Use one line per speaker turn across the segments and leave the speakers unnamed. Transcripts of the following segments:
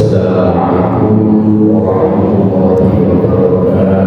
Assalamualaikum warahmatullahi wabarakatuh.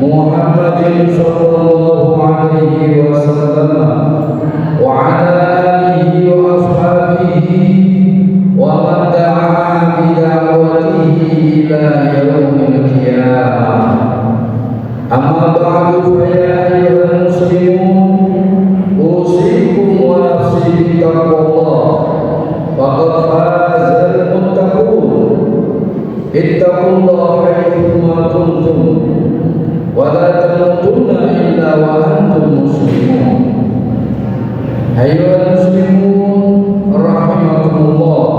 Muhammadin sallallahu alaihi wasallam. taqwallah faqad fazal muttaqun. Ittaqullaha haitsuma kuntum wa la tamutunna illa wa antum muslimun. Ayyuhal muslimun rahimakumullah.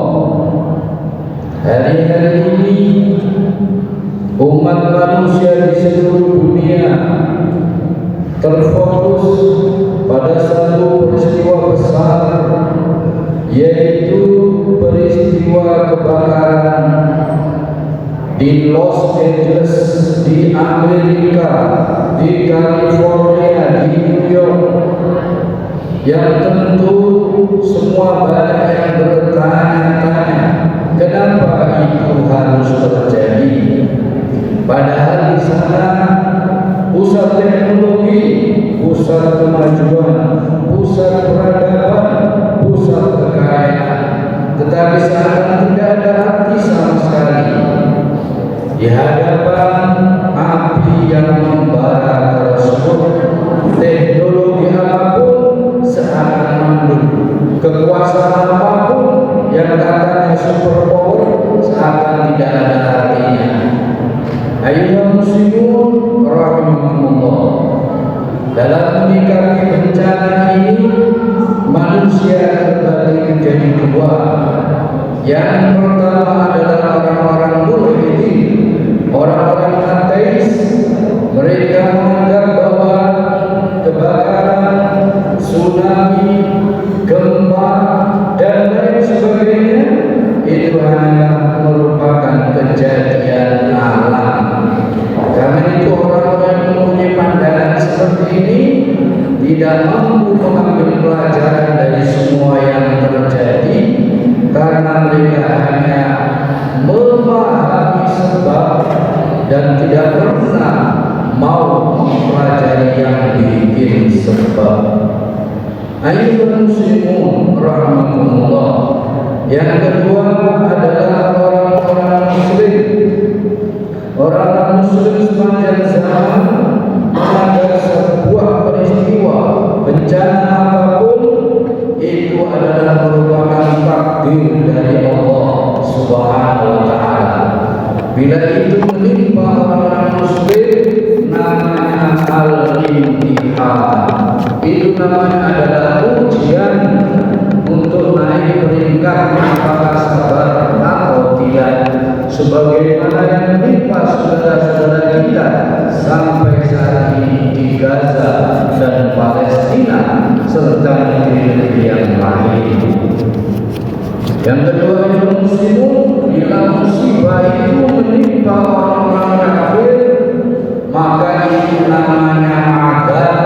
Hari-hari ini umat manusia di seluruh dunia terfokus pada satu peristiwa besar, yaitu peristiwa kebakaran di Los Angeles, di Amerika, di California, di New York, yang tentu semua banyak yang bertanya-tanya kenapa itu harus terjadi. Padahal di sana pusat teknologi, pusat kemajuan, pusat peradaban, pusat kekayaan, tetapi sekarang tidak ada arti sama sekali di hadapan api yang membara tersebut. Teknologi apapun seakan mandul, kekuasaan apapun yang katanya super power seakan tidak ada artinya. Ayyuhal muslimun rahimakumullah. Dalam menyikapi bencana ini, manusia terbagi menjadi dua. Yang pertama adalah orang-orang mulhidin, orang-orang ateis. Mereka menganggap bahwa kebakaran, tsunami, gempa, dan lain sebagainya itu hanyalah merupakan kejadian alam. Karena itu orang-orang yang mempunyai pandangan seperti ini tidak mampu mengambil pelajaran dari semua yang terjadi, karena mereka hanya memahami sebab dan tidak pernah mau mempelajari yang bikin sebab. Ayyuhal muslimun rahimakumullah. Yang kedua adalah orang-orang muslim. Orang-orang muslim sepanjang zaman menganggap sebuah peristiwa bencana apapun itu adalah merupakan takdir dari Allah Subhanahu wa taala. Bila itu menimpa orang-orang muslim, namanya al-imtihan. Itu namanya adalah ujian untuk naik peringkat apakah sabar atau tidak. Sebagaimana yang menimpa saudara-saudara kita sampai saat ini di Gaza dan Palestina serta negeri-negeri yang lain. Yang kedua, muslimun, bila musibah itu menimpa orang-orang kafir, maka itu namanya adab,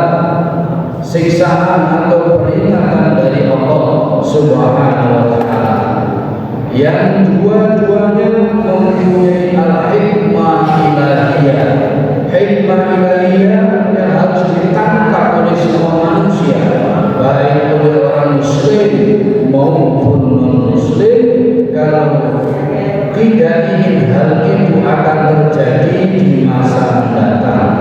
siksaan atau peringatan dari Allah Subhanahu wa taala. Yang dua-duanya mempunyai al-hikmah ilahiyah. Hikmah ilahiyah yang harus ditangkap oleh semua manusia, baik oleh orang muslim maupun non-muslim. Kalau tidak ingin hal itu akan terjadi di masa mendatang,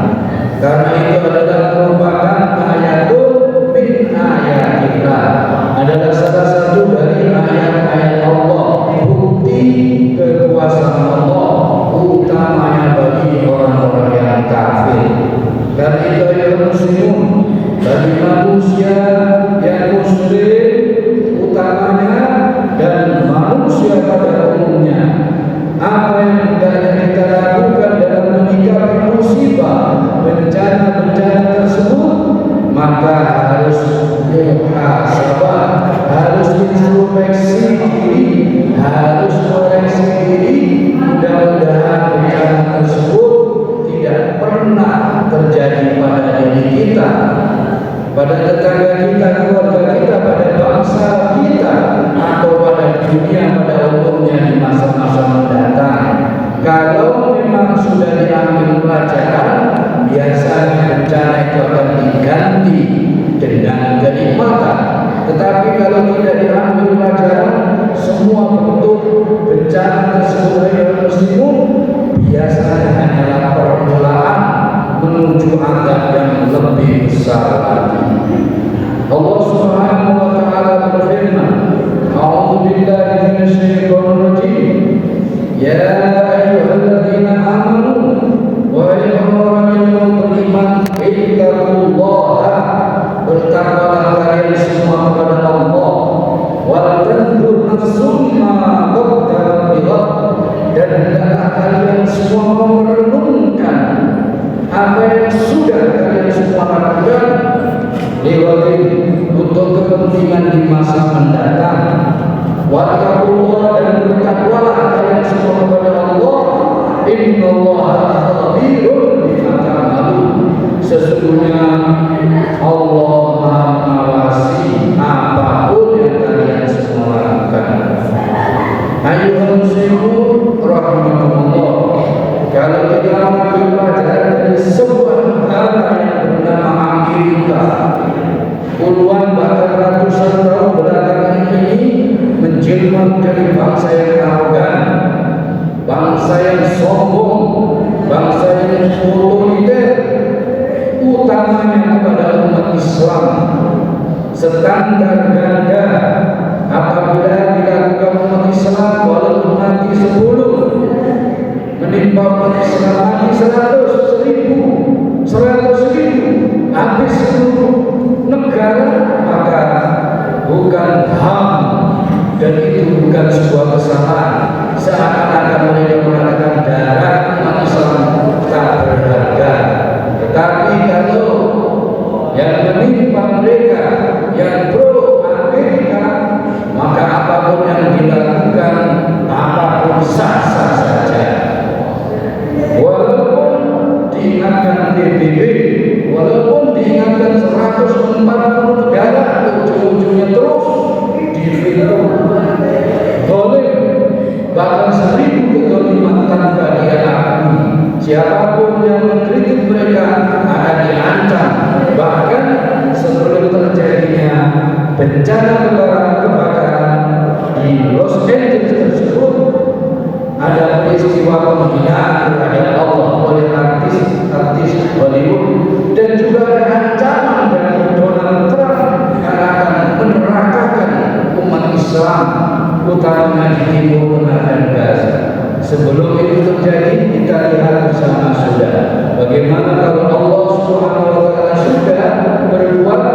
karena itu adalah merupakan ayatul min ayatillah, adalah salah satu dari ayat-ayat Allah, bukti kekuasaan Allah, utamanya bagi orang-orang yang kafir. Karena itu ya muslimun, bagi manusia yang muslim utamanya dan manusia pada umumnya, apa yang hendaknya kita lakukan dalam menyikapi musibah, bencana-bencana tersebut, maka harus muhasabah, harus introspeksi diri, harus koreksi diri. Mudah-mudahan bencana tersebut tidak pernah terjadi pada diri kita, pada tetangga kita, keluarga kita, pada bangsa kita, atau pada dunia pada umumnya di masa-masa mendatang. Kalau memang sudah diambil pelajaran, biasanya bencana itu akan diganti dengan kenikmatan. Tetapi kalau tidak diambil pelajaran, semua bentuk bencana tersebut yang muslimun biasanya hanyalah permulaan menuju azab yang lebih besar lagi. Allah Subhanahu wa taala berfirman, puluhan bahkan ratusan tahun belakangan ini menjelma dari bangsa yang arogan, bangsa yang sombong, bangsa yang otoriter, utamanya kepada umat Islam. Standar ganda apabila dilakukan umat Islam walaupun mati 10, menimpa umat Islam mati 100 ribu, habis seluruh negara, maka bukan HAM, dan itu bukan sebuah kesalahan. Seakan-akan mereka mengatakan darah umat Islam tak berharga. Tetapi kalau yang menimpa mereka yang pro Amerika, maka apapun yang dilakukan, apapun sah-sah saja. Walaupun diingatkan PBB, walaupun diingatkan 140 negara, ujung-ujungnya terus diveto. Boleh bahkan 1000 kezaliman tanpa diakui. Siapapun yang mengkritik mereka akan diancam. Bahkan sebelum terjadinya bencana kebakaran di Los Angeles tersebut, ada peristiwa penghinaan terhadap Allah oleh artis Hollywood, dan juga ada ancaman dari Donald Trump yang akan menerakakan umat Islam, utamanya di Timur Tengah dan Gaza. Sebelum itu terjadi, kita lihat bersama sudah bagaimana kalau Allah Subhanahu wa Ta'ala sudah berbuat,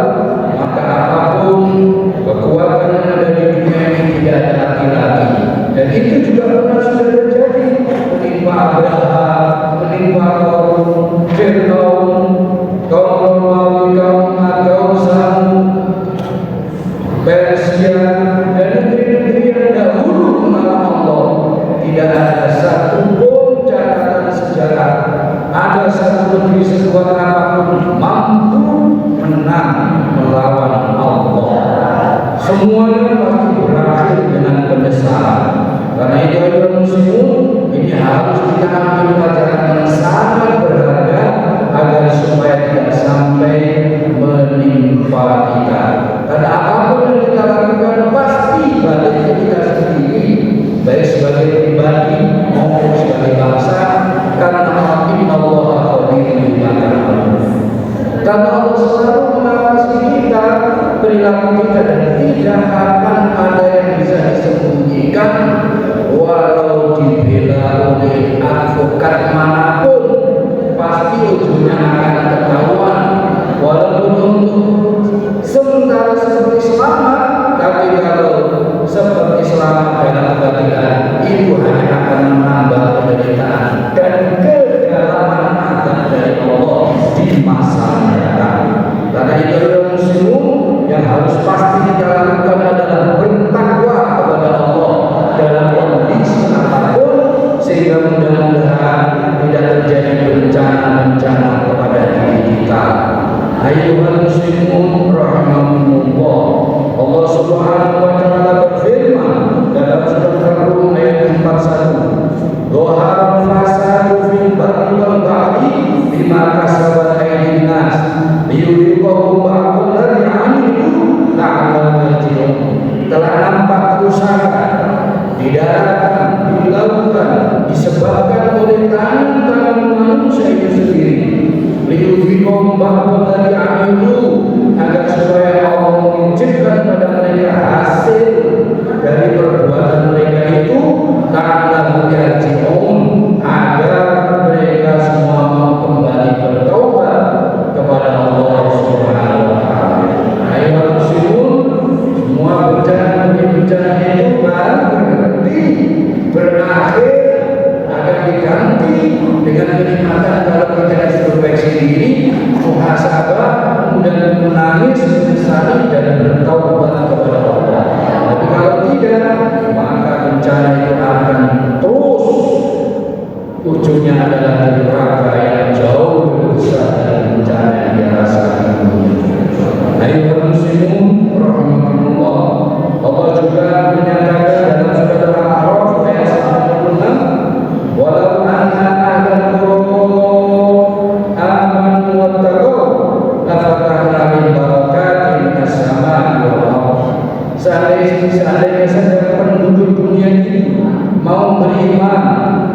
maka apapun kekuatan yang ada di dunia ini tidak ada arti lagi. Dan itu juga pernah sudah terjadi, menimpa Abraham, menimpa kaum Fir'aun, kaum Romawi, kaum Ad, kaum Samud, Persia, dan negeri-negeri yang dahulu mengenal Allah. Tidak ada satupun catatan sejarah ada satu negeri sekuat apapun mampu menang melawan Allah. Semuanya pasti berakhir dengan penyesalan. Karena itu ayuhan muslimun, ini harus kita ambil pelajaran yang sangat berharga agar supaya tidak sampai menimpa kita. Karena apapun yang kita lakukan pasti balik ke kita sendiri, baik sebagai pribadi maupun sebagai bangsa. Karena Allah khabirun bima ta'malun. Karena Allah selalu mengawasi kita, perilaku kita, dan tidak akan ada yang bisa disembunyikan. Walau dibela oleh advokat manapun, pasti ujungnya akan ketahuan. Walaupun untuk sementara seperti selamat, tapi kalau seperti selamat dalam kebatilan, itu hanya akan menambah penderitaan dan kedalaman azab dari Allah di masa mendatang. Karena itu muslimun, yang harus pasti kita lakukan adalah bertakwa kepada Allah dalam kondisi apapun, sehingga mudah-mudahan tidak terjadi bencana-bencana kepada diri kita. Ayuhal muslimun rahimakumullah, Allah Subhanahu wa Ta'ala berfirman dalam surat Ar-Rum ayat 41, Dhahara al-fasadu fil barri wal bahri bima kasabat aydin nas liyudhiqahum ba'dal ladzi 'amilu la'allahum yarji'un. Telah nampak kerusakan di darat, dilakukan disebabkan oleh tangan-tangan manusia itu sendiri. Liyudhiqahum ba'dal ladzi 'amilu, agar supaya Allah menunjukkan pada mereka hasil dari perbuatan mereka itu, la'allahum yarji'un, agar mereka semua mau kembali bertaubat kepada Allah Subhanahu wa Ta'ala. Ayuhal muslimun, semua bencana itu baru berhenti, berakhir, akan diganti dengan kenikmatan kalau kita introspeksi diri, muhasabah, kemudian menangis, menyesali, dan bertaubat kepada Allah. Tapi kalau tidak, maka bencana itu akan terus ujungnya adalah neraka yang jauh lebih besar dari bencana yang dirasakan dunia. Ayuhal muslimun rahimakumullah, Allah juga menyatakan dalam surat Al-A'raf ayat 96, walau anna ahlal qura amanu wattaqaw lafatahna min barakatin seandainya saja penduduk dunia ini mau beriman,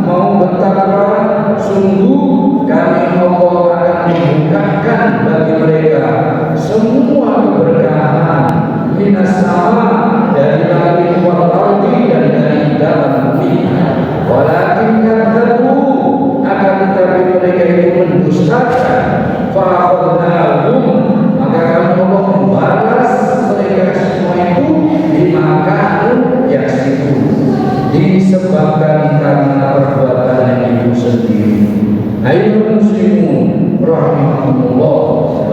mau bertakwa, sungguh kami Allah akan membukakan bagi mereka semua keberkahan minas sama, dari langit wal ardi, dan dari dalam bumi. Walakin kadzabu, akan tetapi mereka itu mendustakan. Fa'akhadnahum, maka kami Allah membalas mereka semua itu bimakaanu yaksibun, disebabkan karena perbuatan itu sendiri. Ayyuhal muslimun rahimakumullah.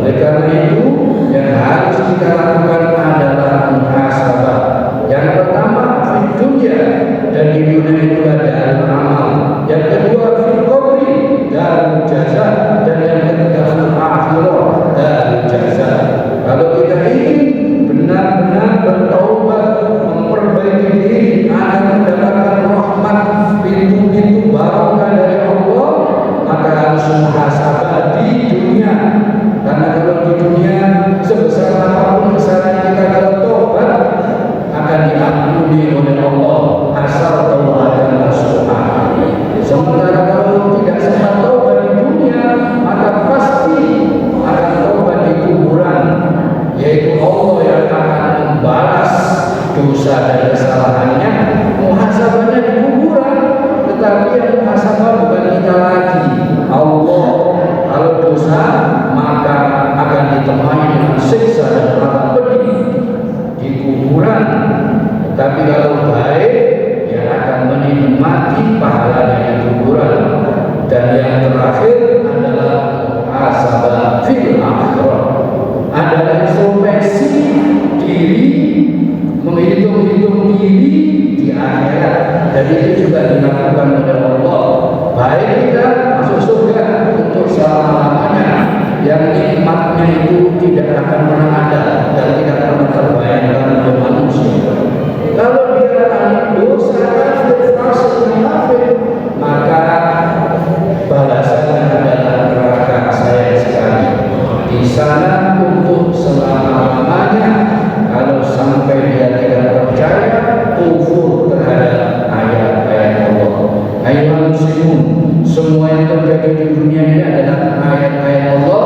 Oleh karena itu yang harus kita lakukan adalah muhasabah. Yang pertama di dunia, dan di dunia itu ada amal. Yang kedua fil qabri, dan jazaa, dan yang ketiga fil akhirah, dan jazaa. Kalau kita ingin benar-benar bertaubat, memperbaiki diri agar mendapatkan rahmat, pintu-pintu barokah dari Allah, maka harus muhasabah di dunia. Karena kalau di dunia sebesar apapun kesalahan kita, kalau taubat akan diampuni oleh Allah asal taubatan nasuha. Sementara kalau tidak sempat taubat di dunia, maka pasti akan taubat di kuburan, yaitu Allah yang akan membalas dosa dan kesalahannya. Muhasabahnya di kuburan, tetapi yang muhasabah bukan kita lagi, Allah. Kalau dosa maka akan ditemani dengan siksa dan azab pedih di kuburan. Tapi kalau baik, dia akan menikmati pahalanya di kuburan. Dan yang terakhir adalah muhasabah fil akhirah, adalah introspeksi diri, menghitung-hitung diri di akhirat. Dan itu juga dilakukan oleh Allah. Baik kita masuk surga untuk selama-lamanya, yang nikmatnya itu tidak akan pernah ada dan tidak pernah terbayangkan oleh manusia. Kalau dia adalah dosa kafir, fasik, munafik, maka balasannya adalah neraka. Sayang sekali, di sana untuk selama-lamanya. Kalau sampai dia tidak percaya, kufur terhadap ayat-ayat Allah. Ayyuhal muslimun, semua yang terjadi di dunia ini adalah ayat-ayat Allah.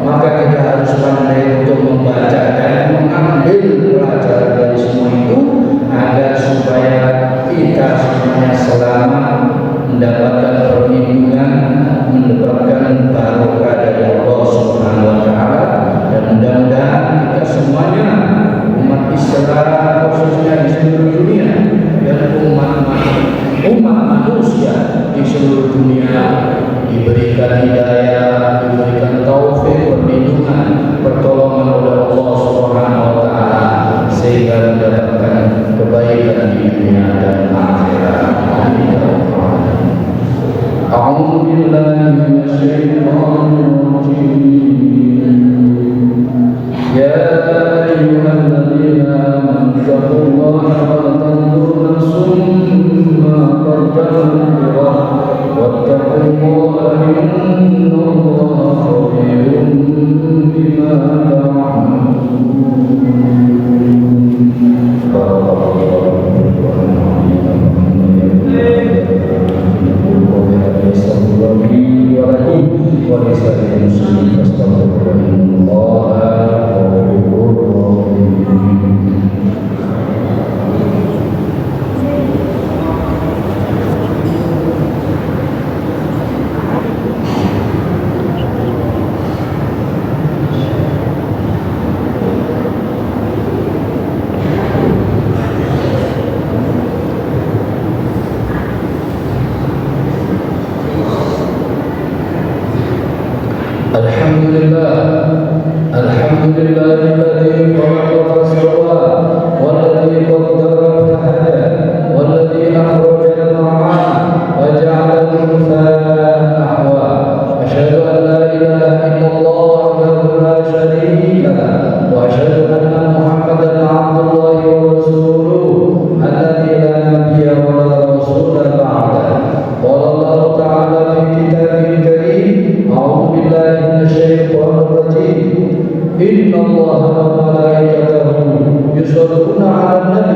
Maka kita harus pandai untuk membaca dan mengambil pelajaran dari semua itu, agar supaya kita semuanya selamat, mendapatkan perlindungan, mendapatkan barokah dari Allah Subhanahu wa taala. Dan mudah-mudahan kita semuanya, umat Islam khususnya di seluruh dunia, dan umat manusia di seluruh dunia, diberikan hidayah, diberikan taufik, perlindungan, pertolongan oleh Allah Subhanahu wa taala, sehingga mendapatkan kebaikan di dunia dan akhirat. Amin. A'udzu billahi minasyaitonir rajim. Ya ayyuhalladzina amanu taqullaha wa tanzur nafsum ma qaddamat wattaqullaha innallaha khabirun bima ta'malun. Inna Allah wa malaikatahu yusholluna 'alan nabi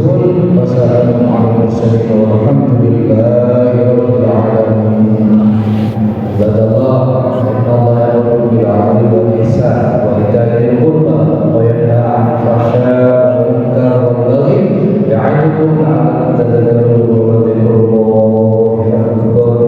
yasifun. Wassalamun ala mursalin walhamdulillahi rabbil alamin. Ibadallah, innallaha ya'muru bil 'adli wal ihsan wa ita'i dzil qurba wa yanha 'anil fahsya'i wal munkari wal baghi ya'idukum la'allakum tadhakkarun. Wa dzikrullahi akbar.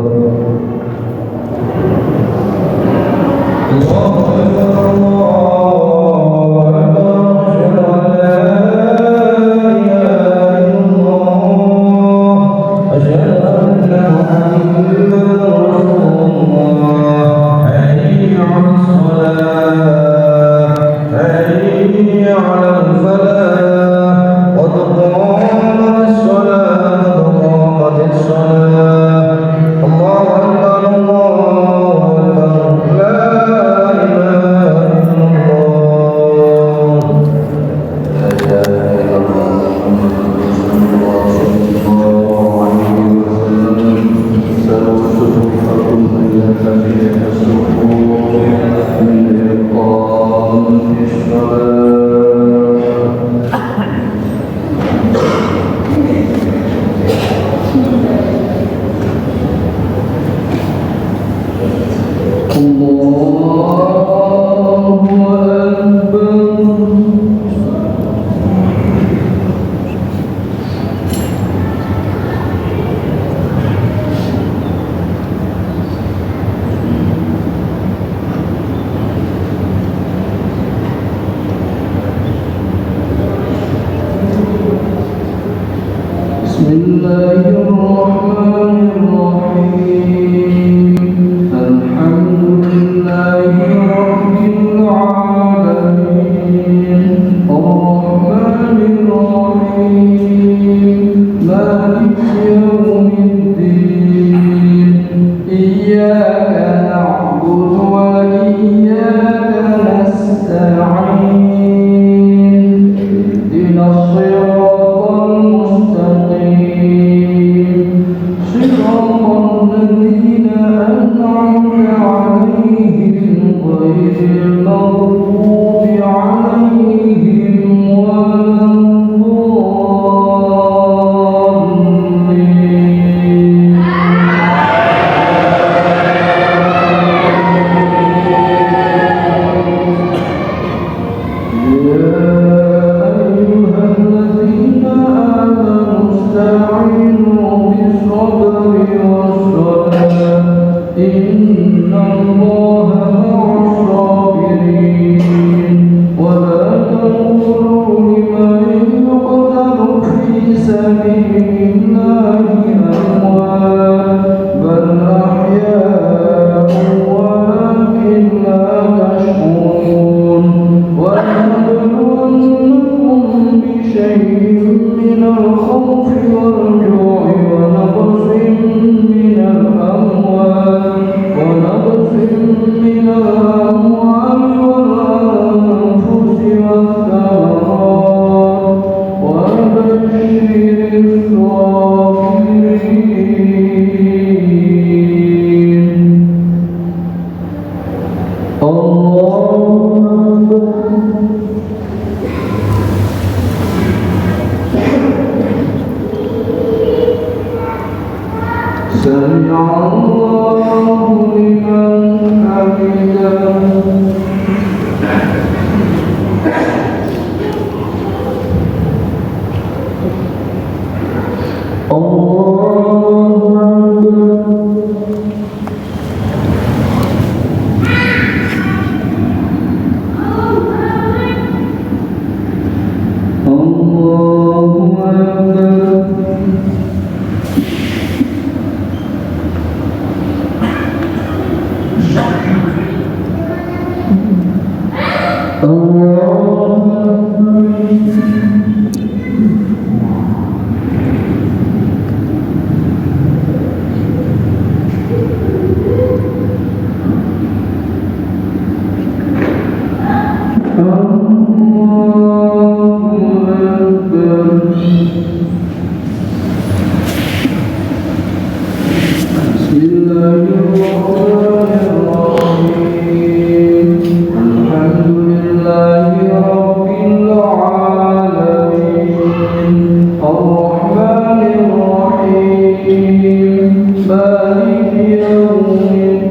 الرحمن الرحيم مالك يوم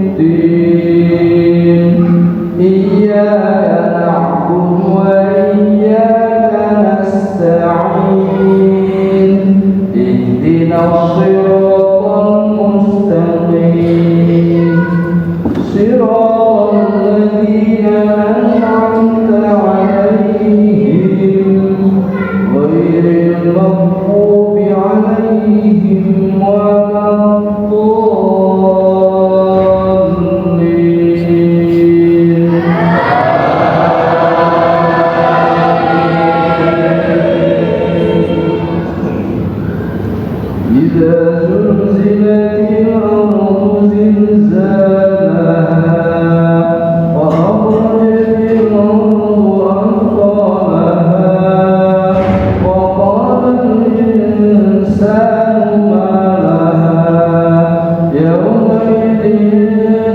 الدين إياك نعبد وإياك نستعين اهدنا الصراط المستقيم صراط الذين أنعمت عليهم غير المغضوب عليهم ولا الضالين. إذا زلزلت الأرض زلزالها وأخرجت الأرض أثقالها وقال الإنسان ما لها يومئذ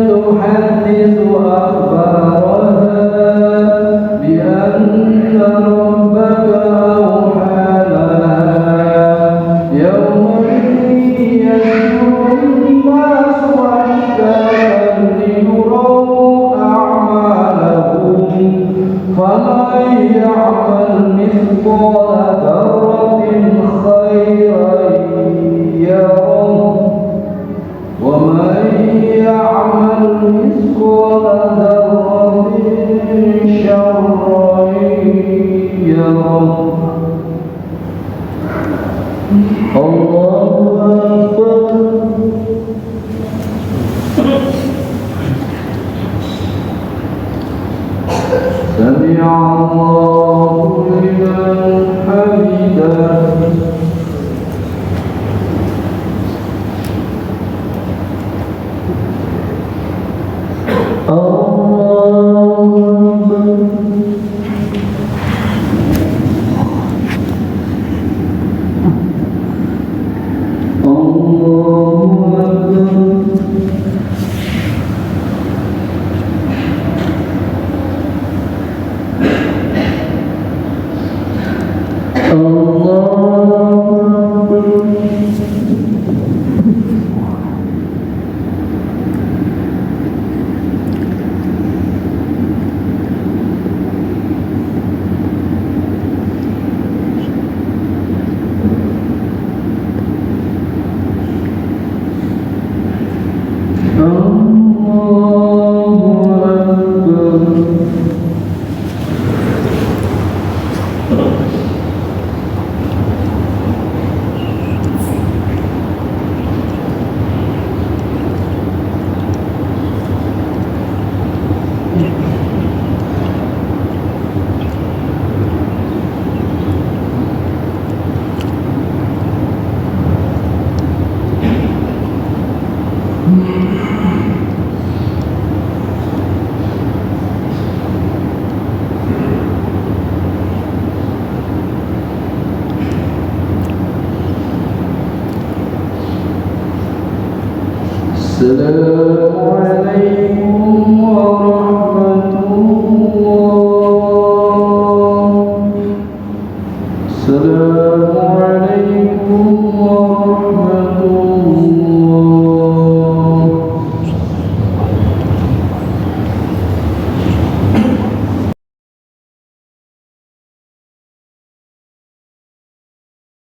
تحدث أخبارها بأن ربك أوحى لها يومئذ يشكر الناس أشتاتا ليروا أعمالهم فمن يعمل مثقال ذرة خيرا يره ومن يعمل مثقال ذرة شرا يره. الله أكبر. سمع الله لمن حمده. الله أكبر. السلام عليكم